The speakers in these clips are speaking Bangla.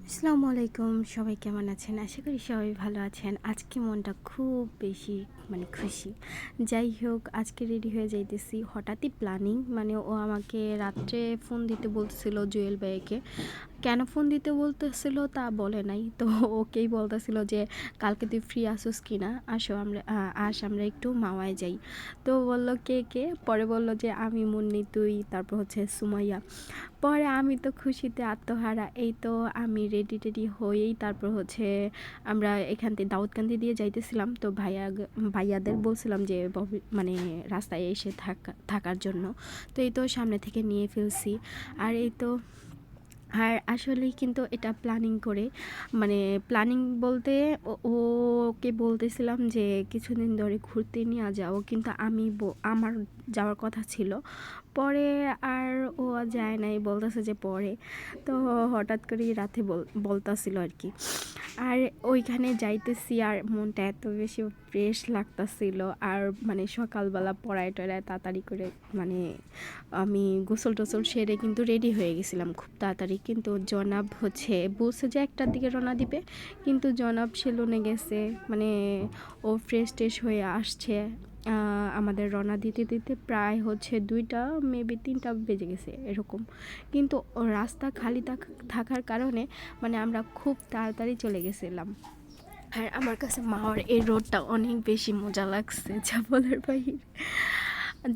আসসালামু আলাইকুম, সবাই কেমন আছেন? আশা করি সবাই ভালো আছেন। আজকে মনটা খুব বেশি খুশি। যাই হোক, আজকে রেডি হয়ে যাইতেছি। হঠাৎই প্ল্যানিং, ও আমাকে রাত্রে ফোন দিতে বলতেছিল জুয়েল ভাইয়াকে। কেন ফোন দিতে বলতেছিল তা বলে নাই। তো ওকেই বলতেছিল যে কালকে তুই ফ্রি আসোস কিনা, আমরা একটু মাওয়ায় যাই। তো বলল কে কে, পরে বলল যে আমি, মুন্নি, তুই, তারপর হচ্ছে সুমাইয়া। পরে আমি তো খুশিতে আত্মহারা। এই তো আমি রেডি টেডি হয়েই তারপর হচ্ছে আমরা এখান থেকে দাউদকান্দি দিয়ে যাইতেছিলাম। তো ভাইয়াদের বলছিলাম যে রাস্তায় এসে থাকার জন্য। তো এই তো সামনে থেকে নিয়ে ফেলছি। আর এই তো, আর আসলেই কিন্তু এটা প্ল্যানিং করে, প্ল্যানিং বলতে ওকে বলতেছিলাম যে কিছুদিন ধরে ঘুরতে নিয়ে যাও, কিন্তু আমার যাওয়ার কথা ছিল। পরে আর ও যায় নাই, বলতেছে যে পরে। তো হঠাৎ করেই রাতে বলতাছিল আর কি। আর ওইখানে যাইতেছি আর মনটা এত বেশি ফ্রেশ লাগতাছিল। আর সকালবেলা পড়ায় টড়ায় তাড়াতাড়ি করে আমি গোসল টোসল সেরে কিন্তু রেডি হয়ে গেছিলাম খুব তাড়াতাড়ি। কিন্তু জনাব হচ্ছে বলছে যে 1টার দিকে রওনা দিবে, কিন্তু জনাব সেলুনে গেছে। ও ফ্রেশ ট্রেশ হয়ে আসছে। আমাদের রওনা দিতে দিতে প্রায় হচ্ছে 2টা মেবি 3টা বেজে গেছে এরকম। কিন্তু রাস্তা খালি থাকার কারণে আমরা খুব তাড়াতাড়ি চলে গেছিলাম। আর আমার কাছে মাওয়ার এই রোডটা অনেক বেশি মজা লাগছে, যা বলার বাহিরে।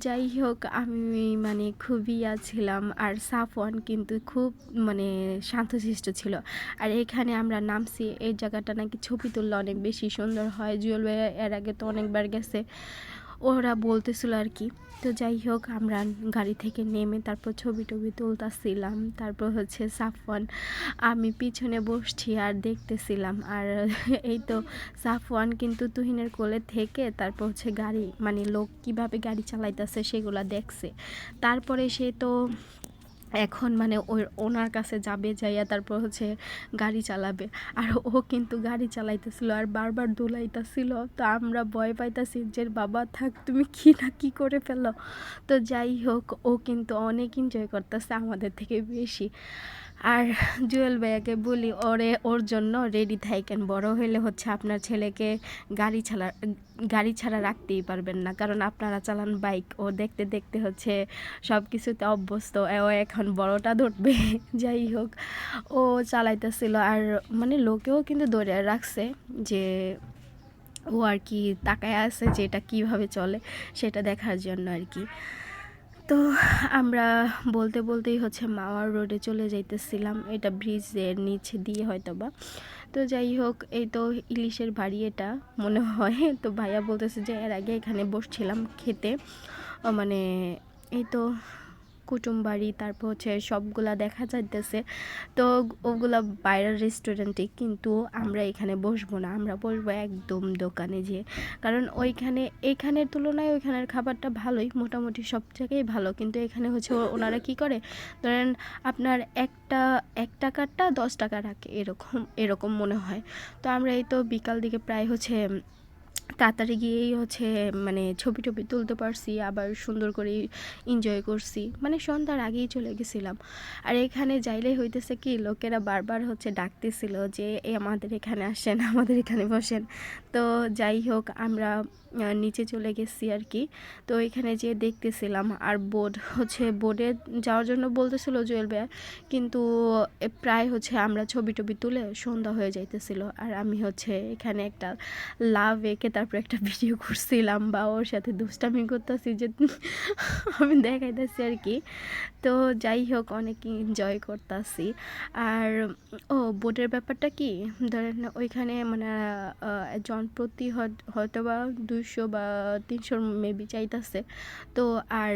যাই হোক, আমি খুবই ছিলাম। আর সাফওয়ান কিন্তু খুব শান্তশিষ্ট ছিল। আর এখানে আমরা নামছি, এই জায়গাটা নাকি ছবি তুললে অনেক বেশি সুন্দর হয়। জুয়েল ভাই এর আগে তো অনেকবার গেছে, ওরা বলতেছিল আর কি। তো যাই হোক, আমরা গাড়ি থেকে নেমে তারপর ছবি টবি তুলতেছিলাম। তারপর হচ্ছে সাফওয়ান, আমি পিছনে বসছি আর দেখতেছিলাম। আর এই তো সাফওয়ান কিন্তু তুহিনের কোলে থেকে তারপর হচ্ছে গাড়ি লোক কিভাবে গাড়ি চালাইতেছে সেগুলা দেখছে। তারপরে সে তো এখন ওনার কাছে যাবে, যাইয়া তারপর হচ্ছে গাড়ি চালাবে। আর ও কিন্তু গাড়ি চালাইতেছিল আর বারবার দোলাইতেছিল। তো আমরা ভয় পাইতাছি যে বাবা থাক, তুমি কি না কি করে ফেলো। তো যাই হোক, ও কিন্তু অনেক এনজয় করতেছে আমাদের থেকে বেশি। আর জুয়েল ভাইয়াকে বলি ওর জন্য রেডি থাকেন, বড় হলে হচ্ছে আপনার ছেলেকে গাড়ি ছাড়া রাখতেই পারবেন না, কারণ আপনারা চালান বাইক। ও দেখতে দেখতে হচ্ছে সব কিছুতে অভ্যস্ত, ও এখন বড়টা ধরবে। যাই হোক, ও চালাইতেছিল। আর লোকেও কিন্তু ধরে রাখছে যে ও আর কি তাকায় আছে যে এটা কীভাবে চলে সেটা দেখার জন্য আর কি। তো আমরা বলতে বলতেই হচ্ছে মাওয়ার রোডে চলে যাইতেছিলাম, এটা ব্রিজের নিচে দিয়ে হয়তো বা। তো যাই হোক, এই তো ইলিশের বাড়ি এটা মনে হয়। তো ভাইয়া বলতেছে যে এর আগে এখানে বসছিলাম খেতে। মানে এই তো কুটুম বাড়ি, তারপর হচ্ছে সবগুলা দেখা যাইতেছে। তো ওগুলা বাইরের রেস্টুরেন্টে, কিন্তু আমরা এখানে বসবো না, আমরা বসবো একদম দোকানে যেয়ে। কারণ এখানের তুলনায় ওইখানের খাবারটা ভালোই, মোটামুটি সব জায়গায় ভালো। কিন্তু এখানে হচ্ছে ওনারা কি করে, ধরেন আপনার এক টাকারটা 10 টাকা রাখে, এরকম মনে হয়। তো আমরা এই তো বিকাল দিকে প্রায় হচ্ছে তাড়াতাড়ি গিয়েই হচ্ছে ছবি টবি তুলতে পারছি, আবার সুন্দর করে এনজয় করছি। সন্ধ্যার আগেই চলে গেছিলাম। আর এখানে যাইলেই হইতেছে কি, লোকেরা বারবার হচ্ছে ডাকতেছিল যে আমাদের এখানে আসেন, আমাদের এখানে বসেন। তো যাই হোক, আমরা নিচে চলে গেছি আর কি। তো এখানে যেয়ে দেখতেছিলাম। আর বোর্ডে যাওয়ার জন্য বলতেছিল জুয়েল ভাইয়া, কিন্তু প্রায় হচ্ছে আমরা ছবি টবি তুলে সন্ধ্যা হয়ে যাইতেছিল। আর আমি হচ্ছে এখানে একটা লাভ এঁকে তারপর একটা ভিডিও করছিলাম, বা ওর সাথে দুষ্টামি করতেছি যে আমি দেখাইতেছি আর কি। তো যাই হোক, অনেক এনজয় করতেছি। আর বোটের ব্যাপারটা কি, ধরেন ওইখানে জন প্রতি হয়তো বা 200 বা 300 মেবি চাইতেছে। তো আর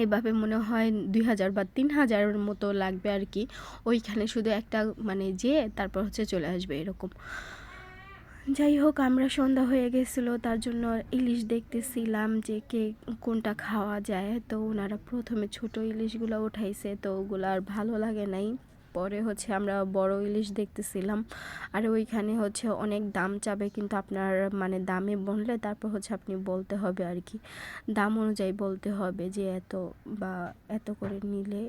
এভাবে মনে হয় 2000 বা 3000 মতো লাগবে আর কি। ওইখানে শুধু একটা যেয়ে তারপর হচ্ছে চলে আসবে এরকম। যাই হোক, আমরা সন্ধ্যা হয়ে গেছিলো, তার জন্য ইলিশ দেখতেছিলাম যে কোনটা খাওয়া যায়। তো ওনারা প্রথমে ছোট ইলিশগুলো উঠাইছে, তো ওগুলো আর ভালো লাগে নাই। পরে হচ্ছে আমরা বড় ইলিশ দেখতেছিলাম। আর ওইখানে হচ্ছে অনেক দাম চাবে, কিন্তু আপনার দামে বললে তারপর হচ্ছে আপনি বলতে হবে আর কি, দাম অনুযায়ী বলতে হবে যে এত বা এত করে নিলে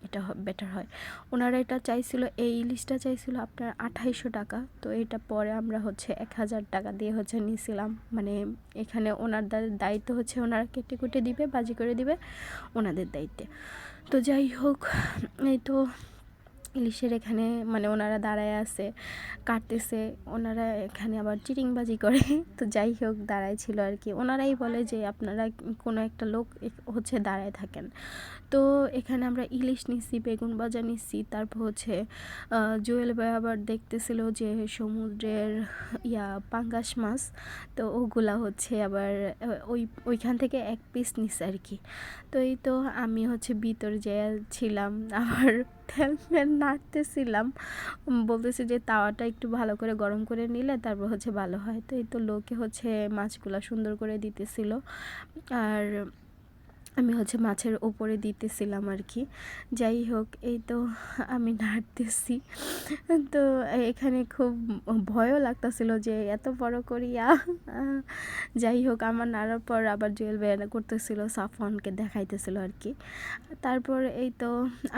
এটা বেটার হয়। ওনারা এটা চাইছিল, এই ইলিশটা চাইছিল আপনার 2800 টাকা। তো এটা পরে আমরা হচ্ছে 1000 টাকা দিয়ে হচ্ছে নিয়েছিলাম। মানে এখানে ওনাদের দায়িত্ব হচ্ছে ওনারা কেটে কুটে দিবে, বাজি করে দিবে, ওনাদের দায়িত্বে। তো যাই হোক, এই তো ইলিশের এখানে মানে ওনারা দাঁড়ায় আছে, কাটতেছে, ওনারা এখানে আবার চিটিংবাজি করে। তো যাই হোক, দাঁড়ায় ছিল আর কি। ওনারাই বলে যে আপনারা কোনো একটা লোক হচ্ছে দাঁড়ায় থাকেন। তো এখানে আমরা ইলিশ নিচ্ছি, বেগুন ভাজা নিচ্ছি, তারপর হচ্ছে জুয়েল ভাই আবার দেখতেছিল যে সমুদ্রের পাঙ্গাস মাছ, তো ওগুলা হচ্ছে আবার ওইখান থেকে এক পিস নিচ্ছে আর কি। তো এই তো আমি হচ্ছে ভিতরে যে ছিলাম, আবার তেল নাড়তেছিলাম, বলতেছি যে তাওয়াটা একটু ভালো করে গরম করে নিলে তারপর হচ্ছে ভালো হয়। তো এই তো লোকে হচ্ছে মাছগুলা সুন্দর করে দিতেছিল, আর আমি হচ্ছে মাছের ওপরে দিতেছিলাম আর কি। যাই হোক, এই তো আমি নাড়তেছি। তো এখানে খুব ভয়ও লাগতেছিল যে এত বড় করিয়া। যাই হোক, আমার নাড়ার পর আবার জুয়েল ভাই করতেছিল, সাফওয়ানকে দেখাইতেছিল আর কি। তারপর এই তো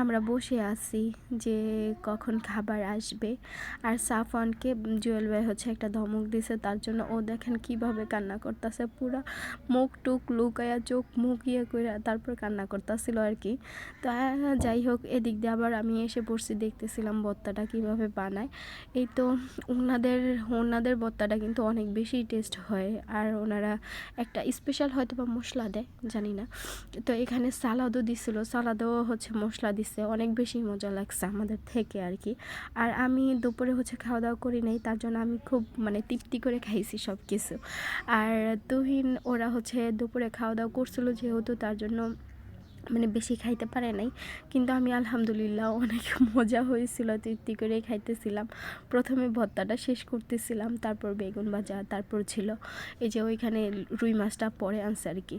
আমরা বসে আছি যে কখন খাবার আসবে। আর সাফওয়ানকে জুয়েল ভাই হচ্ছে একটা ধমক দিছে, তার জন্য ও দেখেন কিভাবে কান্না করতেছে, পুরা মুখ টুক লুকায়া, চোখ মুখ ইয়ে করে তারপর কান্না করতেছিল আর কি। তো যাই হোক, এদিক দিয়ে আবার আমি এসে পড়ছি, দেখতেছিলাম ভর্তাটা কিভাবে বানায়। এই তো ওনাদের ভর্তাটা কিন্তু অনেক বেশি টেস্ট হয়, আর ওনারা একটা স্পেশাল হয়তো বা মশলা দেয়, জানি না। তো এখানে সালাদও দিছিল, সালাদও হচ্ছে মশলা দিছে, অনেক বেশি মজা লাগছে আমাদের থেকে আর কি। আর আমি দুপুরে হচ্ছে খাওয়া দাওয়া করি নাই, তার জন্য আমি খুব মানে তৃপ্তি করে খাইছি সব কিছু। আর তুহিন ওরা হচ্ছে দুপুরে খাওয়া দাওয়া করছিল যেহেতু, তার জন্য মানে বেশি খাইতে পারে নাই, কিন্তু আমি আলহামদুলিল্লাহ অনেক মজা হয়েছিল, তৃপ্তি করে খাইতেছিলাম। প্রথমে ভর্তাটা শেষ করতেছিলাম, তারপর বেগুন ভাজা, তারপর ছিল এই যে ওইখানে রুই মাছটা পরে আনছে আর কি।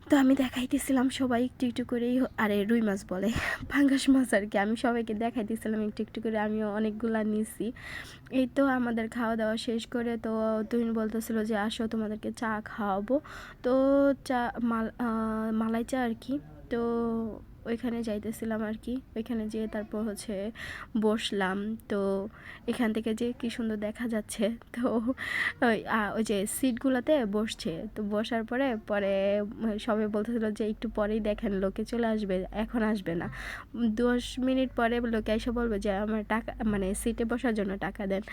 তো আমি দেখাইতেছিলাম সবাই একটু একটু করেই, আরে রুই মাছ বলে পাঙ্গাস মাছ আর কি, আমি সবাইকে দেখাইতেছিলাম একটু একটু করে, আমিও অনেকগুলা নিয়েছি। এই তো আমাদের খাওয়া দাওয়া শেষ করে তো তুহিন বলতেছিল যে আসো তোমাদেরকে চা খাওয়াবো। তো চা মালাই চা আর কি। তো ওইখানে যাইতেছিলাম আর কি, ওইখানে যেয়ে তারপর হচ্ছে বসলাম। তো এখান থেকে যে কি সুন্দর দেখা যাচ্ছে। তো ওই যে সিটগুলোতে বসছে, তো বসার পরে পরে সবাই বলতেছিল যে একটু পরেই দেখেন লোকে চলে আসবে, এখন আসবে না, 10 মিনিট পরে লোকে এসে বলবে যে আমার টাকা মানে সিটে বসার জন্য টাকা দেন।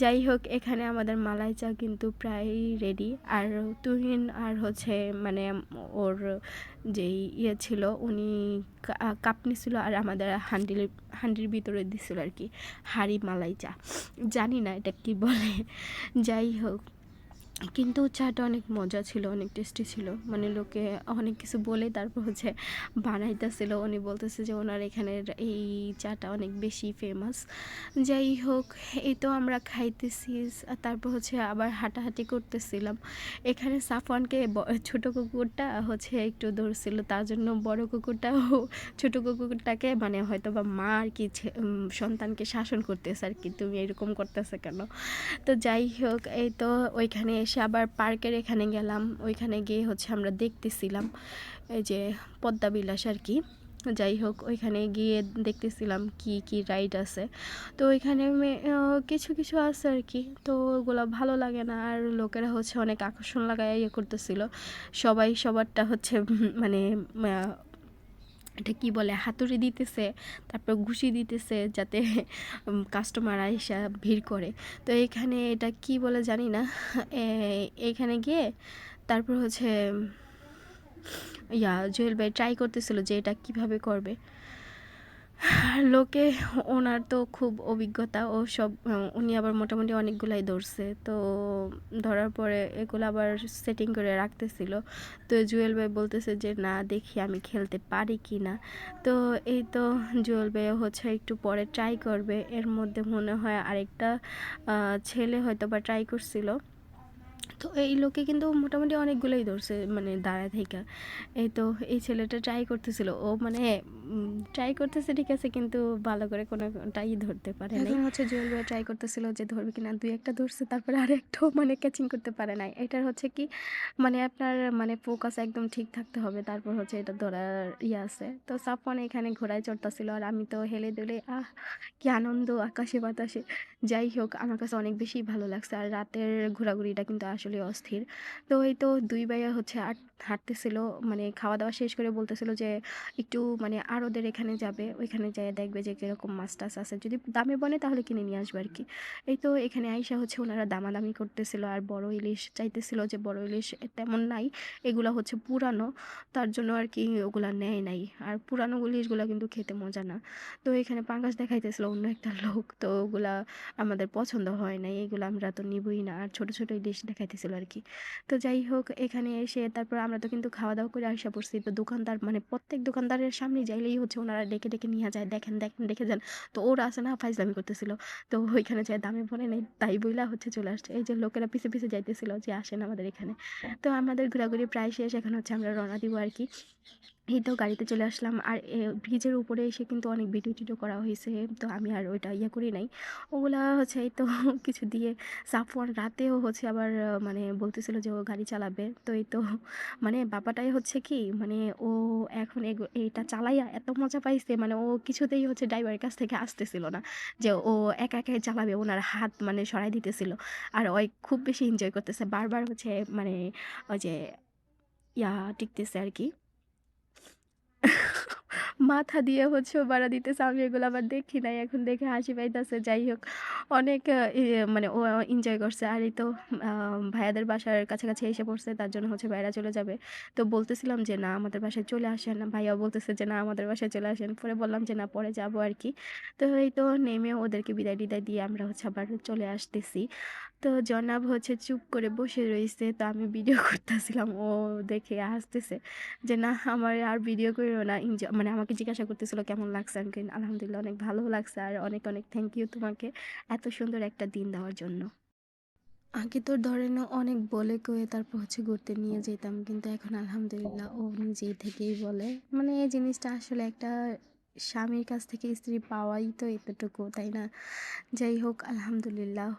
যাই হোক, এখানে আমাদের মালাই চা কিন্তু প্রায় রেডি। আর তুহিন আর হচ্ছে মানে ওর যেই ছিল উনি কাপ নিছিল, আর আমাদের হান্ডির ভিতরে দিছিল আর কি হাঁড়ি মালাই চা, জানি না এটা কি বলে। যাই হোক, কিন্তু চাটা অনেক মজা ছিল, অনেক টেস্টি ছিল। মানে লোকে অনেক কিছু বলে তারপর হচ্ছে বানাইতেছিল, উনি বলতেছে যে ওনার এখানের এই চাটা অনেক বেশি ফেমাস। যাই হোক, এই তো আমরা খাইতেছি, তারপর হচ্ছে আবার হাঁটাহাঁটি করতেছিলাম। এখানে সাফওয়ানকে ছোটো কুকুরটা হচ্ছে একটু ধরছিল, তার জন্য বড় কুকুরটাও ছোটো কুকুরটাকে মানে হয়তো বা মা আর কি সন্তানকে শাসন করতেছে আর কি, তুমি এরকম করতেছে কেন। তো যাই হোক, এই তো ওইখানে এসে আবার পার্কের এখানে গেলাম, ওইখানে গিয়ে হচ্ছে আমরা দেখতেছিলাম এই যে পদ্মা বিলাস আর কি। যাই হোক, ওইখানে গিয়ে দেখতেছিলাম কি কি রাইড আছে। তো ওইখানে কিছু কিছু আছে আর কি, তো ওগুলো ভালো লাগে না, আর লোকেরা হচ্ছে অনেক আকর্ষণ লাগায় ইয়ে করতেছিল, সবাই সবারটা হচ্ছে মানে এটা কি বলে হাতুড়ি দিতেছে, তারপর ঘুষি দিতেছে যাতে কাস্টমার আইসা ভিড় করে। তো এইখানে এটা কি বলে জানি না, এইখানে গিয়ে তারপর হচ্ছে জুয়েল ভাই ট্রাই করতেছিল যে এটা কিভাবে করবে। লোকে ওনার তো খুব অভিজ্ঞতা ও সব, উনি আবার মোটামুটি অনেকগুলাই ধরছে। তো ধরার পরে এগুলো আবার সেটিং করে রাখতেছিল। তো জুয়েল ভাই বলতেছে যে না, দেখি আমি খেলতে পারি কি না। তো এই তো জুয়েল ভাই হচ্ছে একটু পরে ট্রাই করবে, এর মধ্যে মনে হয় আরেকটা ছেলে হয়তো বা ট্রাই করছিল। তো এই লোকে কিন্তু মোটামুটি অনেকগুলোই ধরছে মানে দাঁড়ায় থাইকা। এই তো এই ছেলেটা ট্রাই করতেছিল। ও মানে ট্রাই করতেছে ঠিক আছে, কিন্তু ভালো করে কোনোটাই ধরতে পারে নাই। এখন হচ্ছে জুয়েল ভাইয়া ট্রাই করতেছিল যে ধরবে কিনা, ২-১টা ধরছে, তারপরে আরেকটাও মানে ক্যাচিং করতে পারে নাই। এটার হচ্ছে কি মানে আপনার মানে ফোকাস একদম ঠিক থাকতে হবে, তারপর হচ্ছে এটা ধরার আছে। তো সাফওয়ান এখানে ঘোড়ায় চড়তেছিল আর আমি তো হেলে দুলে কি আনন্দ আকাশে বাতাসে। যাই হোক, আমার কাছে অনেক বেশি ভালো লাগছে। আর রাতের ঘোরাঘুরিটা কিন্তু আসলে অস্থির। তো এই তো ২ ভাইয়া হচ্ছে হাঁটতেছিল, মানে খাওয়া-দাওয়া শেষ করে বলতেছিল যে একটু মানে আরদের এখানে যাবে। ওইখানে যেয়ে দেখবে যে কিরকম মাছ-টাছ আছে। যদি দামে বনে তাহলে কিনে নিয়ে আসবে আরকি। এই তো এখানে আইসা হচ্ছে ওনারা দামাদামি করতেছিল আর বড় ইলিশ চাইতেছিল, যে বড় ইলিশ তেমন নাই। এগুলা হচ্ছে পুরানো। তার জন্য আরকি ওগুলা নেয় নাই। আর পুরানো ইলিশগুলা কিন্তু খেতে মজা না। তো এখানে পাঙ্গাস দেখাইতেছিল অন্য একটা লোক। তো ওগুলা আমাদের পছন্দ হয় নাই। এগুলো আমরা তো নিবই না। আর ছোট, ছোট ইলিশ দেখাইতেছিল আরকি। তো যাই হোক, এখানে এসে তারপর আমরা তো কিন্তু খাওয়া-দাওয়া করে আইসা পড়ছি। তো দোকানদার মানে প্রত্যেক দোকানদারের সামনে যাইলেই হচ্ছে ওনারা ডেকে, ডেকে নিয়া যায়। দেখেন, দেখেন, দেখে যান। তো ওরা আছে না ফাইজলামি করতেছিল। তো ওইখানে যেয়ে দামে বলে নাই। তাই বইলা হচ্ছে চলে আসছে। এই যে লোকেরা পিছে, পিছে যাইতেছিল যে আসেন আমাদের এখানে। তো আমাদের ঘোরাঘুরি প্রায় শেষ। এখন হচ্ছে আমরা রওনা দিব আরকি। এই তো গাড়িতে চলে আসলাম। আর ব্রিজের উপরে এসে কিন্তু অনেক ভিডিও-টিডিও করা হইছে। তো আমি আর ওইটা করি নাই। ওগুলা হচ্ছে এই তো কিছু দিয়ে সাফওয়ান রাতেও হচ্ছে আবার মানে বলতেছিল যে ও গাড়ি চালাবে। তো এই তো মানে ব্যাপারটাই হচ্ছে কি মানে ও এখন এইটা চালাইয়া এত মজা পাইছে, মানে ও কিছুতেই হচ্ছে ড্রাইভারের কাছ থেকে আসতেছিল না। যে ও একা একাই চালাবে, ওনার হাত মানে সরাই দিতেছিল। আর ওই খুব বেশি এনজয় করতেছে। বারবার হচ্ছে মানে ওই যে টিকতেছে আরকি। মাথা দিয়ে হচ্ছে ও বাড়া দিতেছে। আমি এগুলো আবার দেখি নাই। এখন দেখে হাসি পাইতাছে। যাই হোক, অনেক মানে ও এনজয় করছে। আর এই তো আ ভাইয়াদের বাসার কাছাকাছি এসে পড়ছে। তার জন্য হচ্ছে ভাইয়ারা চলে যাবে। তো বলতেছিলাম যে, "না আমাদের বাসায় চলে আসেন।" ভাইয়াও বলতেছে যে, "না আমাদের বাসায় চলে আসেন।" পরে বললাম যে, "না পরে যাবো আরকি।" তো এই তো নেমে ওদেরকে বিদায়-টিদায় দিয়ে আমরা হচ্ছে আবার চলে আসতেছি। তো জনাব হচ্ছে চুপ করে বসে রইছে। তো আমি ভিডিও করতেছিলাম। ও দেখে হাসতেছে যে, "না আমার আর ভিডিও কইরো না।" মানে আমাকে জিজ্ঞাসা করতেছিল কেমন লাগছে? আমি কই, "আলহামদুলিল্লাহ অনেক ভালো লাগছে। আর অনেক, অনেক থ্যাংক ইউ তোমাকে এত সুন্দর একটা দিন দেওয়ার জন্য।" আগে তো ধরেন অনেক বলে কয়ে তারপর হচ্ছে ঘুরতে নিয়ে যেতাম। কিন্তু এখন আলহামদুলিল্লাহ ও নিজেই থেকেই বলে। মানে এই জিনিসটা আসলে একটা স্বামীর কাছ থেকে স্ত্রী পাওয়াই তো এতটুকু, তাই না? যাই হোক আলহামদুলিল্লাহ।